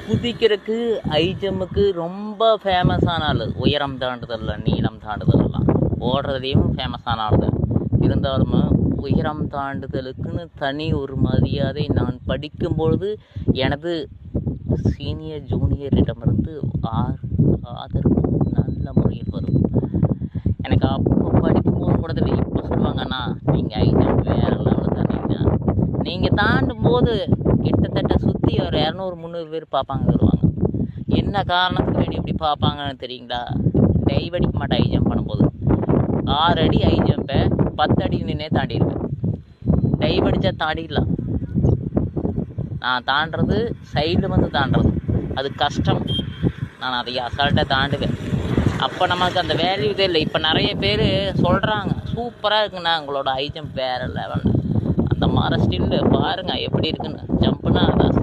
குதிக்கிறதுக்கு ஐஜம்முக்கு ரொம்ப ஃபேமஸான ஆள். உயரம் தாண்டுதல், நீளம் தாண்டுதலெல்லாம் ஓடுறதுலேயும் ஃபேமஸான ஆள் தான். இருந்தாலும் உயரம் தாண்டுதலுக்குன்னு தனி ஒரு மரியாதை. நான் படிக்கும்பொழுது எனது சீனியர் ஜூனியரிடமிருந்து ஆதரவு நல்ல முறையில் வரும். எனக்கு அப்போ படிக்கும்போது கூட தெரியல. இப்போ சொல்லுவாங்கண்ணா நீங்கள் ஐஜம் வேறு லெவலில் தானீங்க. நீங்கள் தாண்டும் போது கிட்டத்தட்ட சுற்றி ஒரு 200-300 பேர் பார்ப்பாங்க வருவாங்க. என்ன காரணத்துக்கு வேண்டி இப்படி பார்ப்பாங்கன்னு தெரியுங்களா? டைவ் அடிக்க மாட்டேன் ஐஜம் பண்ணும்போது. 6 அடி ஐஜம்பை 10 அடி நின்னே தாண்டிடுவேன். டைவ் அடித்தா தாண்டிடலாம். நான் தாண்டுறது சைடில் வந்து தாண்டுறது அது கஷ்டம். நான் அதை அசால்ட்டாக தாண்டுவேன். அப்போ நமக்கு அந்த வேல்யூ இதே இல்லை. இப்போ நிறைய பேர் சொல்கிறாங்க சூப்பராக இருக்குண்ணா உங்களோட ஐஜம்ப் வேறு லெவல்னு. அந்த மாதிரி ஸ்டில்லு பாருங்கள் எப்படி இருக்குன்னு. ஜம்ப்புனா அதான்